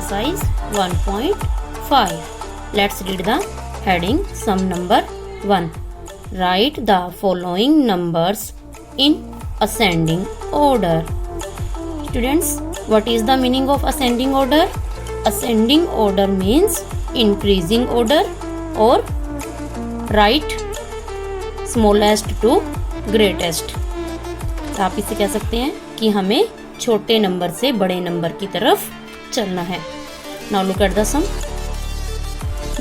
exercise 1.5. Let's read the heading. Sum number 1. Write the following numbers in ascending order. Students, what is the meaning of ascending order? Ascending order means increasing order or right smallest to greatest. आप इसे कह सकते हैं कि हमें छोटे number से बड़े नंबर की तरफ चलना है. Now look at the sum.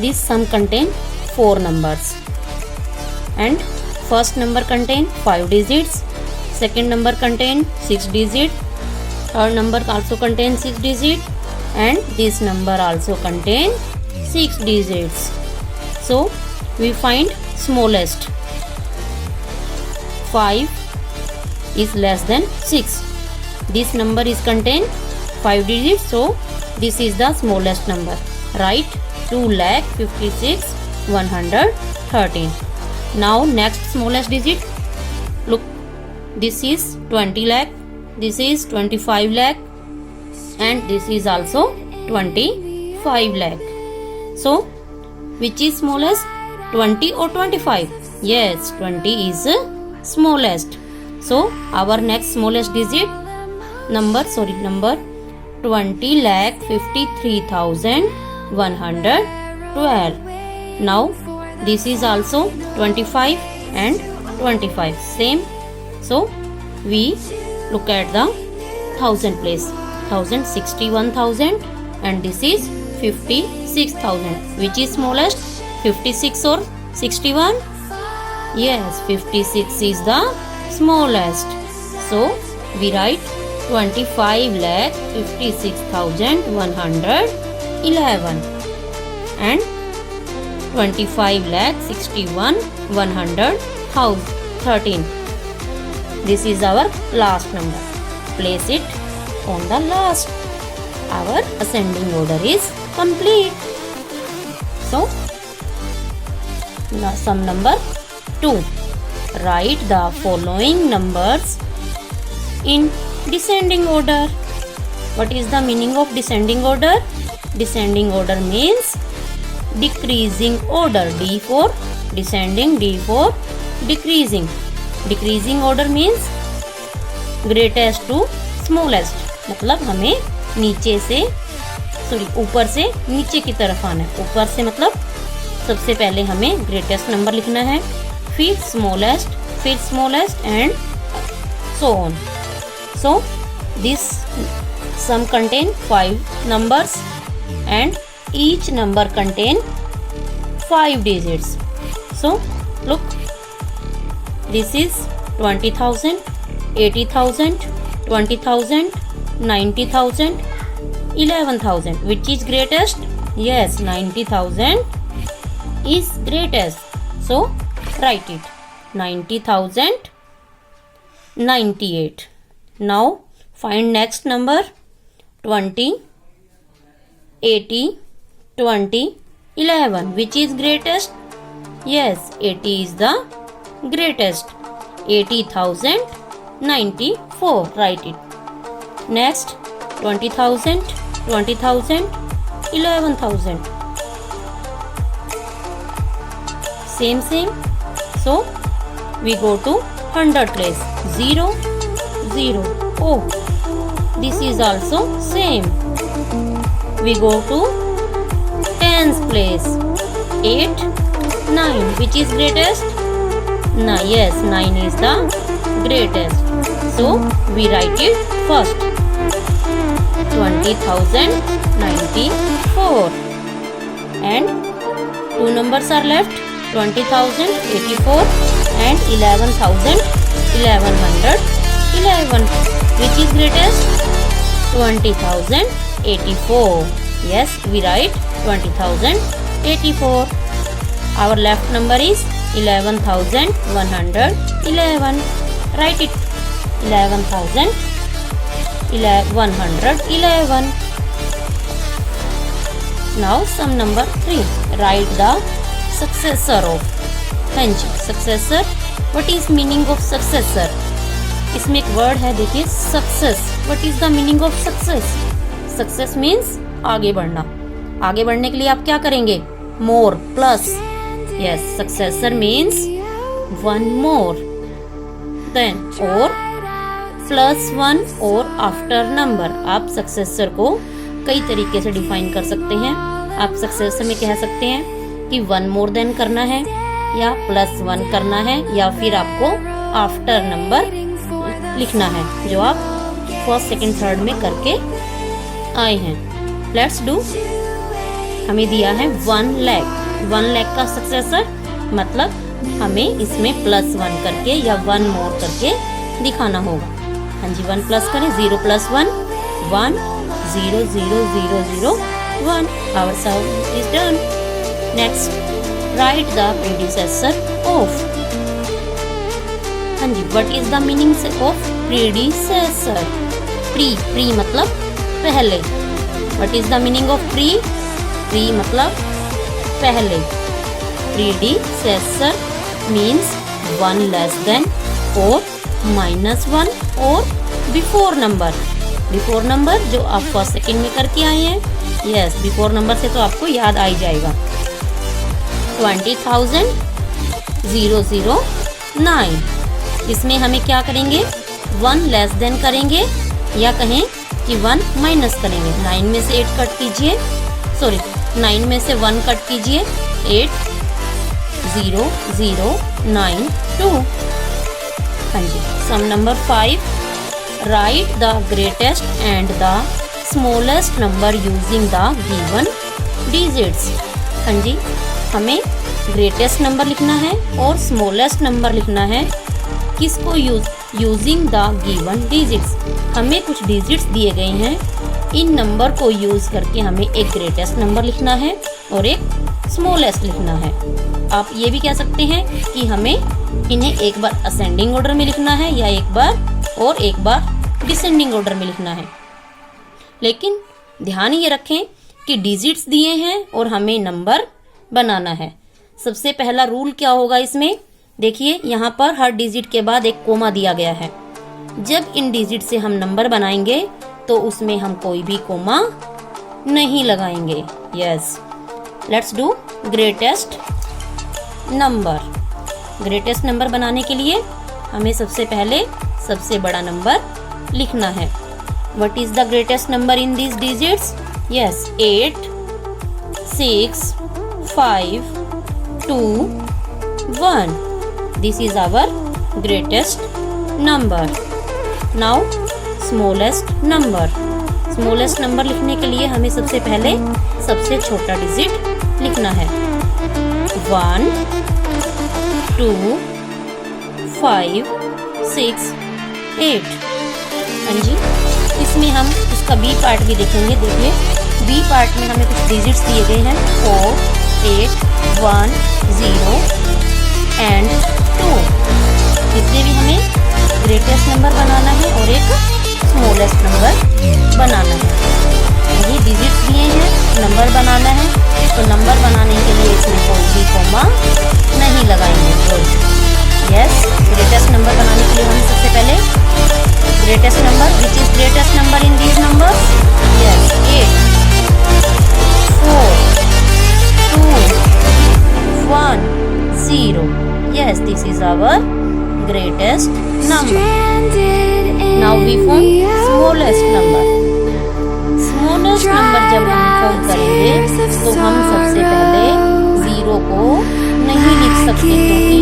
This sum contain 4 numbers and first number contain 5 digits, second number contain 6 digits, third number also contain 6 digits, and this number also contain 6 digits. So we find smallest. 5 is less than 6. This number is contain 5 digits, so this is the smallest number. Write 2,56,113. Now next smallest digit. Look, this is 20 lakh, this is 25 lakh, and this is also 25 lakh. So which is smallest, 20 or 25? Yes, 20 is smallest. So our next smallest digit number 20,53,112. Now this is also 25 and 25 same. So we look at the thousand place. 1,061,000 and this is 56,000. Which is smallest, 56 or 61? Yes, 56 is the smallest. So we write 25,56,111 and 25,61,113. This is our last number. Place it on the last. Our ascending order is complete. So now sum number 2. Write the following numbers in descending order. What is the meaning of descending order? Descending order means decreasing order. D for descending, D for decreasing. Decreasing order means greatest to smallest. मतलब हमें नीचे से ऊपर से नीचे की तरफ आना है. ऊपर से मतलब सबसे पहले हमें ग्रेटेस्ट नंबर लिखना है, फिर smallest and so on. So this sum contain 5 numbers and each number contain 5 digits. So look, this is 20,000, 80,000, 20,000, 90,000, 11,000. Which is greatest? Yes, 90,000 is greatest. So write it. 90,098. Now find next number. 20, 80, 20, 11. Which is greatest? Yes, 80 is the greatest. 80,094. Write it. Next 20,000, 20,000, 11,000. Same. So we go to 100 place. 0, 0. Oh, this is also same. We go to tens place. 8, 9. Which is greatest? Yes, 9 is the greatest. So we write it first. 20,094 and 2 numbers are left. 20,084 and 11,1111. Which is greatest? 20,084. Yes, we write 20,084. Our left number is 11,111. Write it. 11,111. Now sum number 3. Write the successor of thankyou. Successor. What is meaning of successor? इसमें एक word है, देखिए success. What is the meaning of success? Success means आगे बढ़ना। आगे बढ़ने के लिए आप क्या करेंगे? More plus, yes, successor means one more, than और प्लस वन और आफ्टर नंबर। आप सक्सेसर को कई तरीके से डिफाइन कर सकते हैं। आप सक्सेसर में कह सकते हैं कि वन मोर देन करना है, या प्लस वन करना है, या फिर आपको आफ्टर नंबर लिखना है, जो आप फर्स्ट सेकंड थर्ड में करके आए हैं। Let's do. हमें दिया है 1 लाख। 1 लाख का सक्सेसर मतलब हमें इसमें प्लस वन करके या वन मोर करके दिखाना होगा। हाँ जी, 1 प्लस करें, 0 plus 1 1 0 0 0 0 1। Our sum is done. Next, write the predecessor of. हाँ जी, what is the meaning of predecessor? Pre मतलब पहले। What is the meaning of pre मतलब पहले। Predecessor means one less than और -1 और बिफोर नंबर। बिफोर नंबर जो आप फर्स्ट सेकंड में करके आए हैं, यस, बिफोर नंबर से तो आपको याद आ ही जाएगा। 20,000 009। इसमें हमें क्या करेंगे? 1 लेस देन करेंगे, या कहें कि 1 माइनस करेंगे। 9 में से 8 कट कीजिए, 9 में से 1 कट कीजिए, 8 0 0 9 2। हाँ जी, some number 5, write the greatest and the smallest number using the given digits. हाँ जी, हमें ग्रेटेस्ट नंबर लिखना है और स्मॉलेस्ट नंबर लिखना है। किसको यूजिंग द गिवन डिजिट्स? हमें कुछ डिजिट्स दिए गए हैं, इन नंबर को यूज करके हमें एक ग्रेटेस्ट नंबर लिखना है और एक स्मॉलेस्ट लिखना है। आप ये भी कह सकते हैं कि हमें इन्हें एक बार असेंडिंग ऑर्डर में लिखना है, या एक बार डिसेंडिंग ऑर्डर में लिखना है। लेकिन ध्यान ये रखें कि डिजिट्स दिए हैं और हमें नंबर बनाना है। सबसे पहला रूल क्या होगा इसमें? देखिए, यहाँ पर हर डिजिट के बाद एक कोमा दिया गया है। जब इन डिजिट से हम नंबर बनाएंगे तो उसमें हम कोई भी कोमा नहीं लगाएंगे। Yes, let's do greatest number. Greatest number बनाने के लिए हमें सबसे पहले सबसे बड़ा नंबर लिखना है। What is the greatest number in these digits? Yes, 8 6 5 2 1। This is our greatest number. Now smallest number. Smallest number लिखने के लिए हमें सबसे पहले सबसे छोटा डिजिट लिखना है। 1 2 5 6 8। हाँ जी, इसमें हम इसका बी पार्ट भी देखेंगे। देखिए, बी पार्ट में हमें कुछ डिजिट्स दिए गए हैं, 4 8 1 0 एंड 2। इसमें भी हमें ग्रेटेस्ट नंबर बनाना है और एक स्मॉलेस्ट नंबर बनाना है। यही डिजिट्स दिए हैं, नंबर बनाना है, तो नंबर बनाने के लिए इसमें कोई भी कोमा नहीं लगाएंगे। यस, ग्रेटेस्ट नंबर बनाने के लिए हम सबसे पहले greatest number, which is greatest number in these numbers? Yes, 8 4 2 1 0। Yes, this is our greatest number. Now we found smallest number. Smallest number जब हम फाउंड करेंगे तो हम सबसे पहले 0 को नहीं लिख सकते, क्योंकि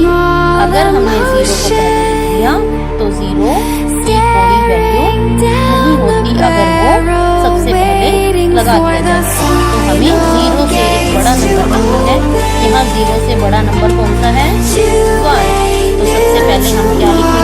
अगर हमने 0 को पहले लिख दिया तो 0 की कोई वैल्यू नहीं होती अगर वो सबसे पहले लगा दिया जाए। तो हमें 0 से एक बड़ा नंबर बनना है। यहाँ 0 से बड़ा नंबर कौन सा है? 1। तो सबसे पहले हम क्या लिखेंगे?